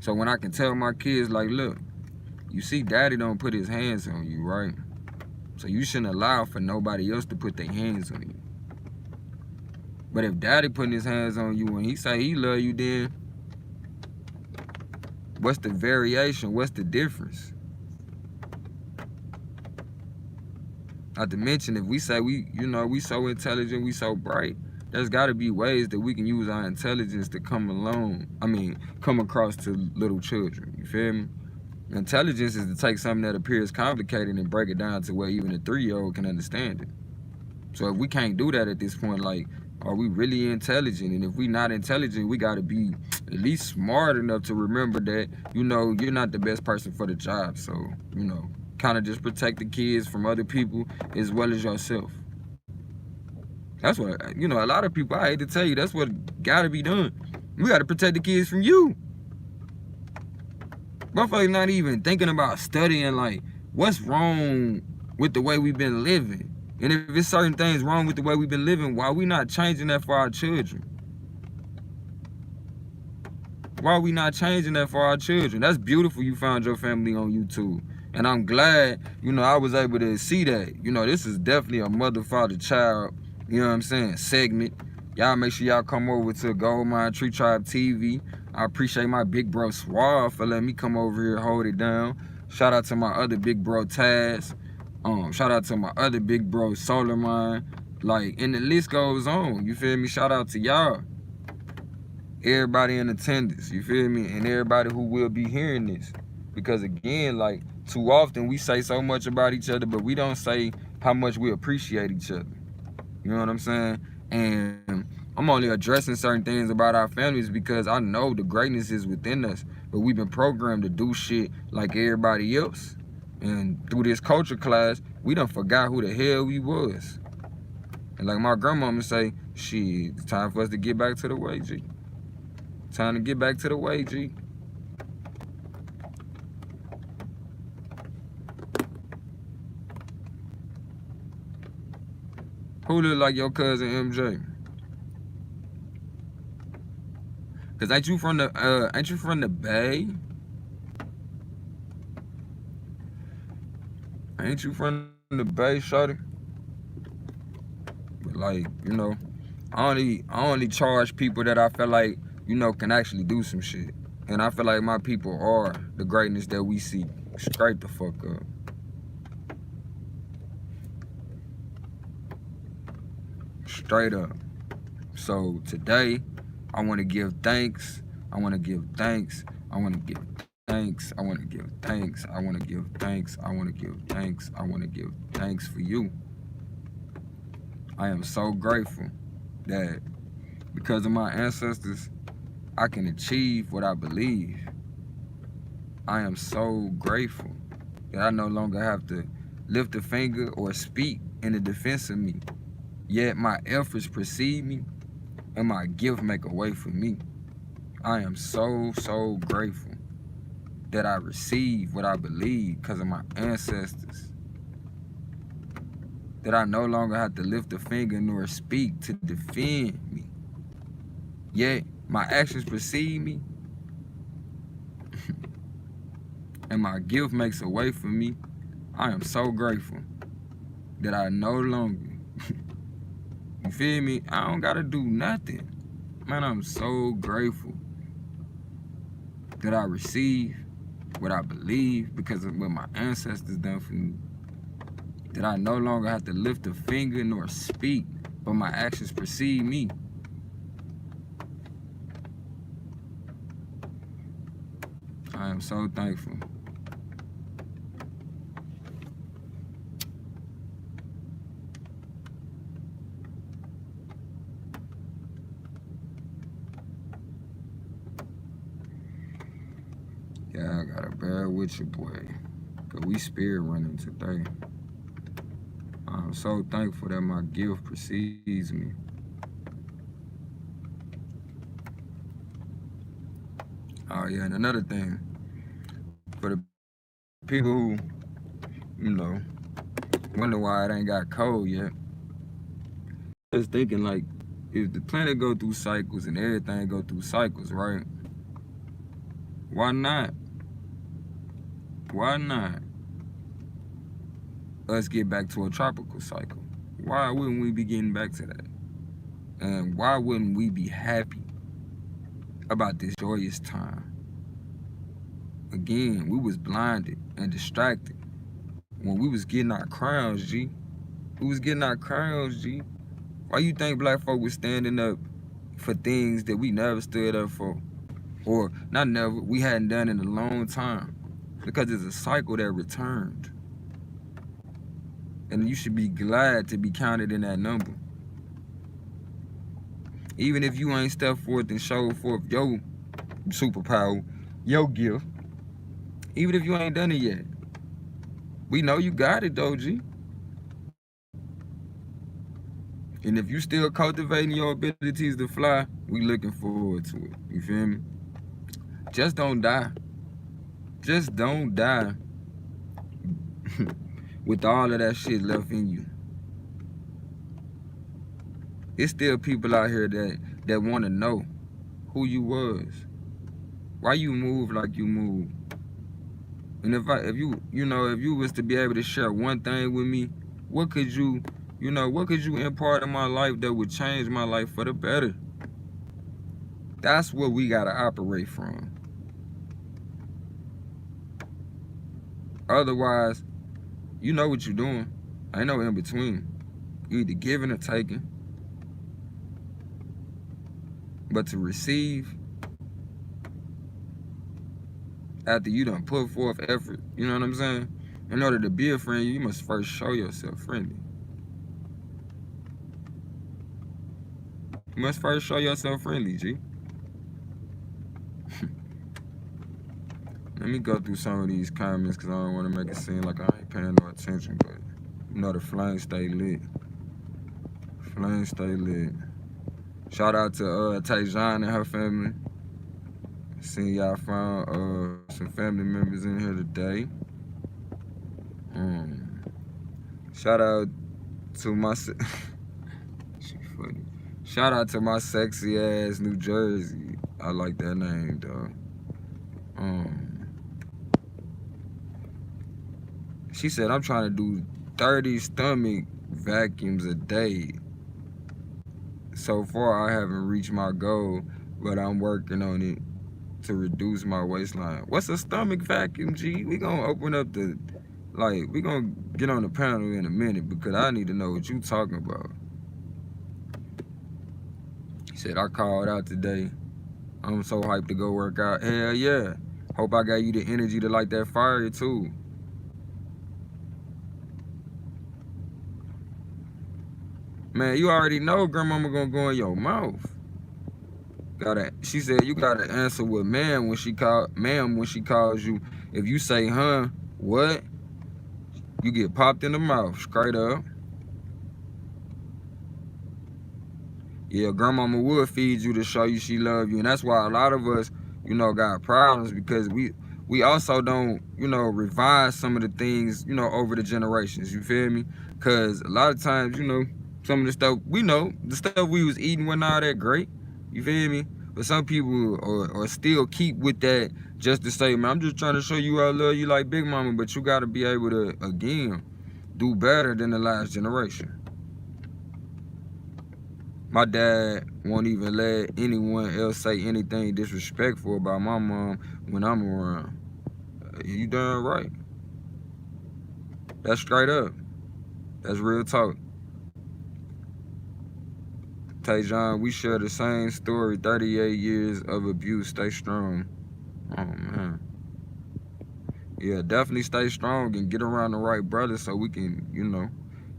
So when I can tell my kids, like, look, you see daddy don't put his hands on you, right? So you shouldn't allow for nobody else to put their hands on you. But if daddy putting his hands on you and he say he love you, then what's the variation? What's the difference? Not to mention, if we say we so intelligent, we so bright, there's got to be ways that we can use our intelligence to come across to little children. You feel me? Intelligence is to take something that appears complicated and break it down to where even a 3-year-old can understand it. So if we can't do that at this point, like, are we really intelligent? And if we not intelligent, we got to be at least smart enough to remember that, you're not the best person for the job. So, kind of just protect the kids from other people as well as yourself. That's what, a lot of people, I hate to tell you, that's what got to be done. We got to protect the kids from you. Motherfuckers not even thinking about studying, like, what's wrong with the way we've been living. And if there's certain things wrong with the way we've been living, why are we not changing that for our children? Why are we not changing that for our children? That's beautiful you found your family on YouTube. And I'm glad, I was able to see that. This is definitely a mother, father, child, segment. Y'all make sure y'all come over to Goldmine Tree Tribe TV. I appreciate my big bro Suave for letting me come over here, hold it down. Shout out to my other big bro Taz. Shout out to my other big bro Solar Mine. Like, and the list goes on. You feel me? Shout out to y'all. Everybody in attendance, you feel me? And everybody who will be hearing this. Because again, like, too often we say so much about each other, but we don't say how much we appreciate each other. You know what I'm saying? And I'm only addressing certain things about our families because I know the greatness is within us, but we've been programmed to do shit like everybody else. And through this culture class, we done forgot who the hell we was. And like my grandmama say, shit, it's time for us to get back to the way, G. Time to get back to the way, G. Who look like your cousin MJ? Cause ain't you from the Bay? Ain't you from the Bay, shawty? But like, I only charge people that I feel like, can actually do some shit. And I feel like my people are the greatness that we see. Straight the fuck up. Straight up. So today, I want to give thanks. I want to give thanks. I want to give thanks. I want to give thanks. I want to give thanks. I want to give thanks. I want to give thanks for you. I am so grateful that because of my ancestors, I can achieve what I believe. I am so grateful that I no longer have to lift a finger or speak in the defense of me. Yet my efforts precede me and my gift make a way for me. I am so, so grateful that I receive what I believe because of my ancestors. That I no longer have to lift a finger nor speak to defend me. Yet my actions precede me and my gift makes a way for me. I am so grateful that I no longer, you feel me? I don't gotta do nothing. Man, I'm so grateful that I receive what I believe because of what my ancestors done for me. That I no longer have to lift a finger nor speak, but my actions precede me. I am so thankful. Yeah, I gotta bear with you, boy. Cause we spirit running today. I'm so thankful that my gift precedes me. Oh yeah, and another thing, for the people who, you know, wonder why it ain't got cold yet, just thinking like, if the planet go through cycles and everything go through cycles, right? Why not? Why not us get back to a tropical cycle? Why wouldn't we be getting back to that? And why wouldn't we be happy about this joyous time? Again, we was blinded and distracted when we was getting our crowns, G. We was getting our crowns, G. Why you think black folk was standing up for things that we never stood up for? Or not never, we hadn't done in a long time. Because it's a cycle that returned. And you should be glad to be counted in that number. Even if you ain't stepped forth and showed forth your superpower, your gift, even if you ain't done it yet, we know you got it though, G. And if you still cultivating your abilities to fly, we looking forward to it. You feel me? Just don't die. Just don't die with all of that shit left in you. It's still people out here that want to know who you was, why you move like you move. And if you was to be able to share one thing with me, what could you impart in my life that would change my life for the better? That's what we gotta operate from. Otherwise, you know what you're doing. Ain't no in between. You either giving or taking. But to receive, after you done put forth effort, you know what I'm saying? In order to be a friend, you must first show yourself friendly. You must first show yourself friendly, G. Let me go through some of these comments because I don't want to make it seem like I ain't paying no attention, but you know the flame stay lit. Flame stay lit. Shout out to Tajon and her family. Seeing y'all found some family members in here today. Shout out to my she funny. Shout out to my sexy ass New Jersey. I like that name though. She said I'm trying to do 30 stomach vacuums a day. So far I haven't reached my goal, but I'm working on it to reduce my waistline. What's a stomach vacuum, G? We gonna open up the, we gonna get on the panel in a minute because I need to know what you talking about. He said, I called out today. I'm so hyped to go work out. Hell yeah. Hope I got you the energy to light that fire too. Man, you already know grandmama gonna go in your mouth. She said you gotta answer with ma'am when she calls you. If you say huh, what? You get popped in the mouth, straight up. Yeah, grandmama would feed you to show you she love you. And that's why a lot of us, got problems because we also don't, revise some of the things, over the generations. You feel me? Because a lot of times, some of the stuff, the stuff we was eating wasn't all that great. You feel me? But some people or still keep with that just to say, man, I'm just trying to show you I love you like Big Mama. But you got to be able to, again, do better than the last generation. My dad won't even let anyone else say anything disrespectful about my mom when I'm around. You done right. That's straight up. That's real talk. Tajon, we share the same story. 38 years of abuse. Stay strong. Oh, man. Yeah, definitely stay strong and get around the right brothers so we can, you know,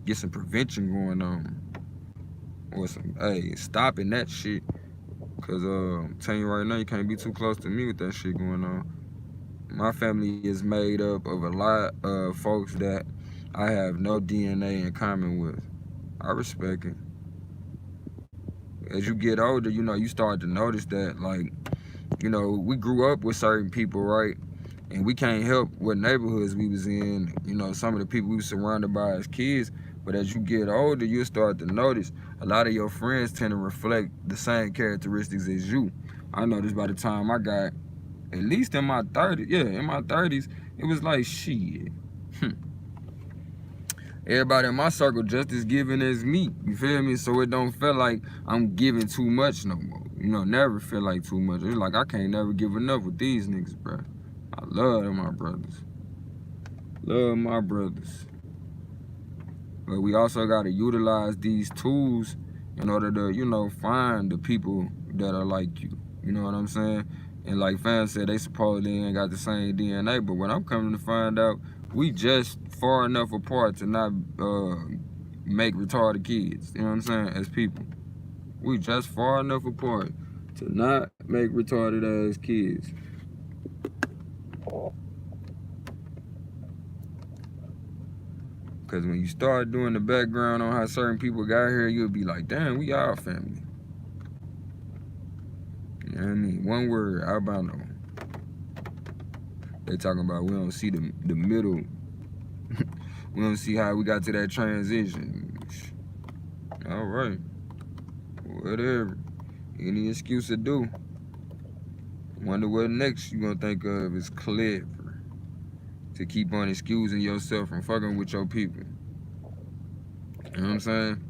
get some prevention going on. Or some, hey, stopping that shit. Cause I'm telling you right now, you can't be too close to me with that shit going on. My family is made up of a lot of folks that I have no DNA in common with. I respect it. As you get older, you know, you start to notice that, like, you know, we grew up with certain people, right? And we can't help what neighborhoods we was in, you know, some of the people we were surrounded by as kids. But as you get older, you start to notice a lot of your friends tend to reflect the same characteristics as you. I noticed by the time I got, at least in my 30s, yeah, in my 30s, it was like, shit. Everybody in my circle just as giving as me, you feel me? So it don't feel like I'm giving too much no more. You know, never feel like too much. It's like I can't never give enough with these niggas, bro. I love my brothers. Love my brothers. But we also got to utilize these tools in order to, you know, find the people that are like you. You know what I'm saying? And like fans said, they supposedly ain't got the same DNA. But what I'm coming to find out, we just far enough apart to not make retarded kids. You know what I'm saying? As people. We just far enough apart to not make retarded ass kids. Because when you start doing the background on how certain people got here, you'll be like, damn, we our family. You know what I mean? One word, albino. They talking about we don't see the middle. We don't see how we got to that transition. All right. Whatever. Any excuse to do. Wonder what next you gonna think of is clever. To keep on excusing yourself from fucking with your people. You know what I'm saying?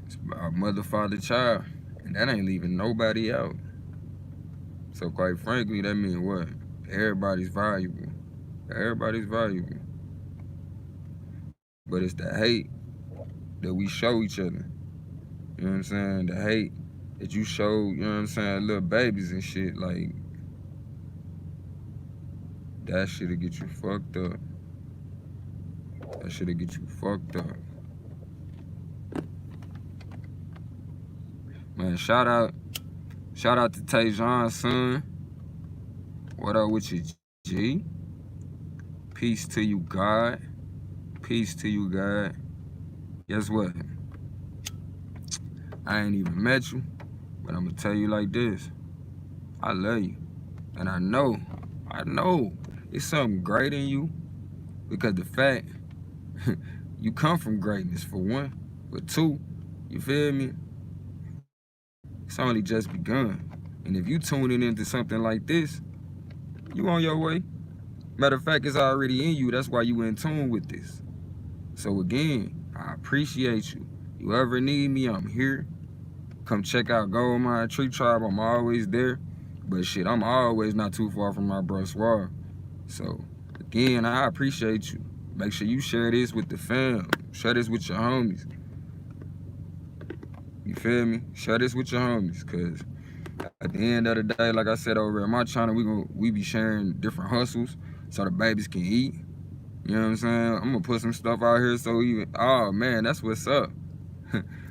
It's about mother, father, child. And that ain't leaving nobody out. So quite frankly, that means what? Everybody's valuable. Everybody's valuable. But it's the hate that we show each other. You know what I'm saying? The hate that you show, you know what I'm saying, little babies and shit, like, that shit'll get you fucked up. That shit'll get you fucked up. Man, shout out to Tajon's son. What up with you, G? Peace to you, God. Peace to you, God. Guess what? I ain't even met you, but I'm gonna tell you like this. I love you. And I know it's something great in you, because the fact you come from greatness, for one. But two, you feel me? It's only just begun. And if you tuning into something like this, you on your way. Matter of fact, it's already in you. That's why you in tune with this. So again, I appreciate you. You ever need me, I'm here. Come check out Gold Mine Tree Tribe. I'm always there. But shit, I'm always not too far from my bro Swar. So again, I appreciate you. Make sure you share this with the fam. Share this with your homies. You feel me? Share this with your homies, cause at the end of the day, like I said over at my channel, we be sharing different hustles so the babies can eat. You know what I'm saying? I'm gonna put some stuff out here so even, oh man, that's what's up.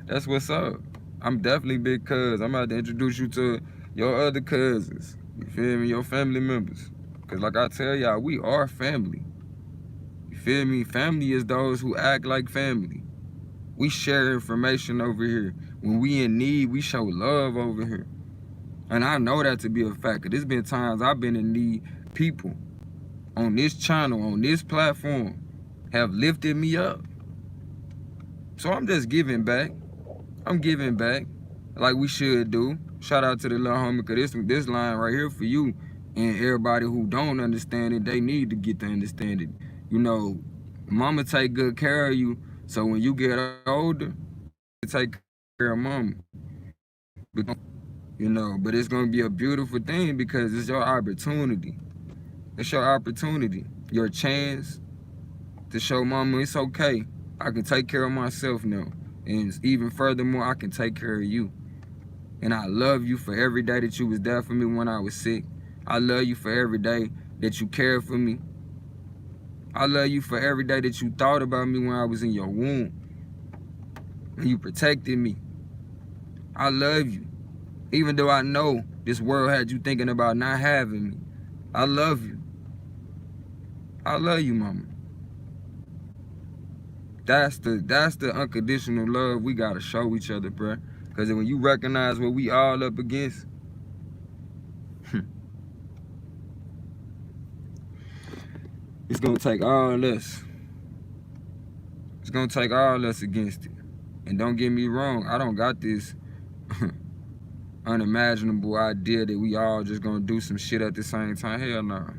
That's what's up. I'm definitely big cuz. I'm about to introduce you to your other cousins. You feel me? Your family members. Cause like I tell y'all, we are family. You feel me? Family is those who act like family. We share information over here. When we in need, we show love over here. And I know that to be a fact. Cause there's been times I've been in need. People on this channel, on this platform, have lifted me up. So I'm just giving back. I'm giving back like we should do. Shout out to the little homie, cause this line right here for you and everybody who don't understand it, they need to get to understand it. You know, mama take good care of you, so when you get older, take care of mama. You know, but it's gonna be a beautiful thing because it's your opportunity. It's your opportunity, your chance to show mama it's okay. I can take care of myself now. And even furthermore, I can take care of you. And I love you for every day that you was there for me when I was sick. I love you for every day that you cared for me. I love you for every day that you thought about me when I was in your womb. And you protected me. I love you. Even though I know this world had you thinking about not having me. I love you. I love you, mama. That's the unconditional love we gotta show each other, bruh. Cause when you recognize what we all up against, it's gonna take all us. It's gonna take all us against it. And don't get me wrong, I don't got this unimaginable idea that we all just gonna do some shit at the same time. Hell nah.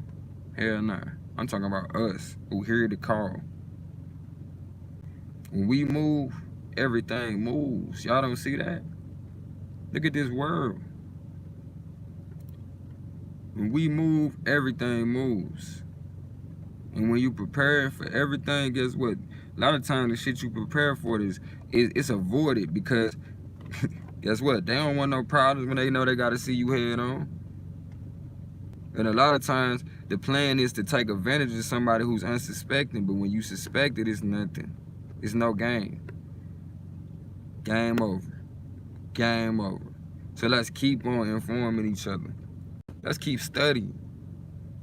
Hell nah. I'm talking about us who hear the call. When we move, everything moves. Y'all don't see that? Look at this world. When we move, everything moves. And when you prepare for everything, guess what? A lot of times the shit you prepare for it's avoided because guess what? They don't want no problems when they know they gotta see you head on. And a lot of times the plan is to take advantage of somebody who's unsuspecting, but when you suspect it, it's nothing. It's no game. Game over. Game over. So let's keep on informing each other. Let's keep studying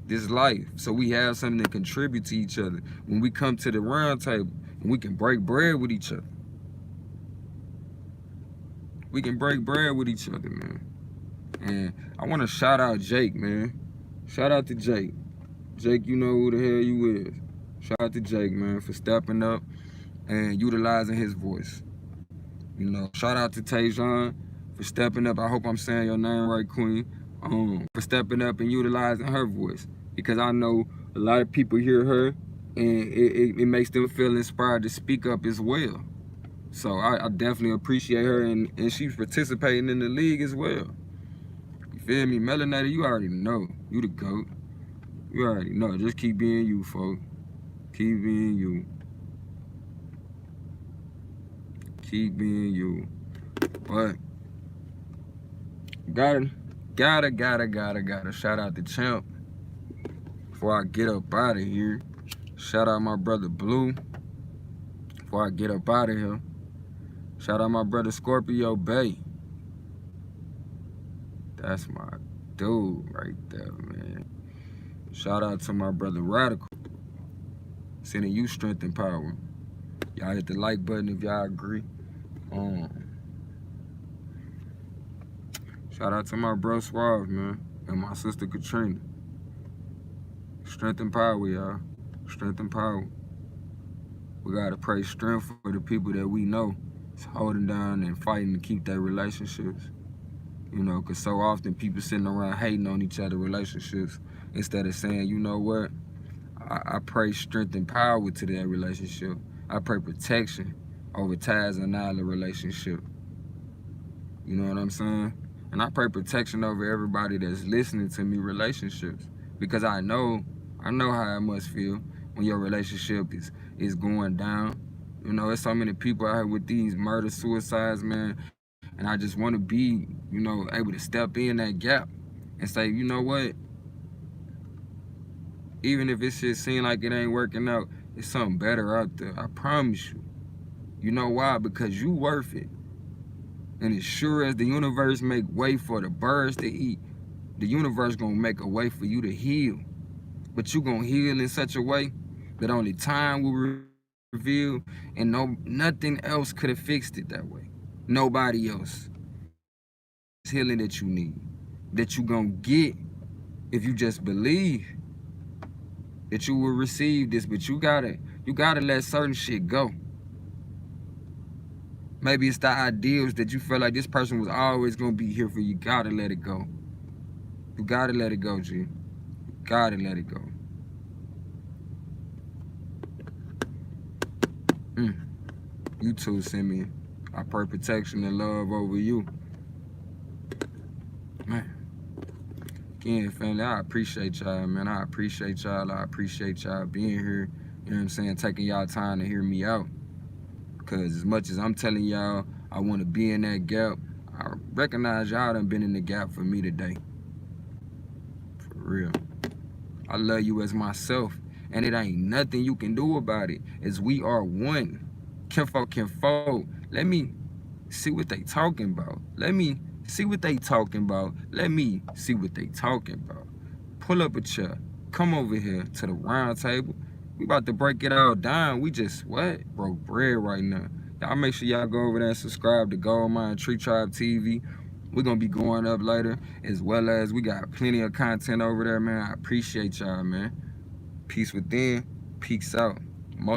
this life so we have something to contribute to each other when we come to the round table and we can break bread with each other. We can break bread with each other, man. And I want to shout out Jake, man. Shout out to Jake. Jake, you know who the hell you is. Shout out to Jake, man, for stepping up and utilizing his voice. You know, shout out to Tajon for stepping up. I hope I'm saying your name right, Queen. For stepping up and utilizing her voice. Because I know a lot of people hear her and it makes them feel inspired to speak up as well. So I definitely appreciate her and she's participating in the league as well. You feel me? Melanator, you already know. You the GOAT. You already know. Just keep being you, folks. Keep being you. Keep being you. But gotta shout out to Champ before I get up out of here. Shout out my brother Blue before I get up out of here. Shout out my brother Scorpio Bay. That's my dude right there, man. Shout out to my brother Radical. Sending you strength and power. Y'all hit the like button if y'all agree. Shout out to my bro Suave, man, and my sister Katrina. Strength and power, y'all. Strength and power. We gotta pray strength for the people that we know is holding down and fighting to keep their relationships. You know, because so often people sitting around hating on each other relationships instead of saying, you know what, I pray strength and power to that relationship. I pray protection over ties and all the relationship. You know what I'm saying? And I pray protection over everybody that's listening to me relationships. Because I know how it must feel when your relationship is going down. You know, there's so many people out here with these murder, suicides, man. And I just want to be, you know, able to step in that gap and say, you know what? Even if it shit seem like it ain't working out, it's something better out there. I promise you. You know why? Because you worth it. And as sure as the universe make way for the birds to eat, the universe gonna make a way for you to heal. But you gonna heal in such a way that only time will reveal, and nothing else could have fixed it that way. Nobody else. It's healing that you need, that you gonna get if you just believe that you will receive this. But you gotta let certain shit go. Maybe it's the ideals that you feel like this person was always gonna be here for you. You gotta let it go. You gotta let it go, G. You gotta let it go. You too, Simeon. I pray protection and love over you. Man. Again, family, I appreciate y'all, man. I appreciate y'all. I appreciate y'all being here. You know what I'm saying? Taking y'all time to hear me out. Because as much as I'm telling y'all I want to be in that gap, I recognize y'all done been in the gap for me today. For real. I love you as myself. and it ain't nothing you can do about it. Is we are one. Kinfolk. Let me see what they talking about. Let me see what they talking about. Let me see what they talking about. Pull up a chair. Come over here to the round table. We about to break it all down. We just, what? Broke bread right now. Y'all make sure y'all go over there and subscribe to Gold Mine Tree Tribe TV. We're going to be going up later, as well as we got plenty of content over there, man. I appreciate y'all, man. Peace within, peace out. Most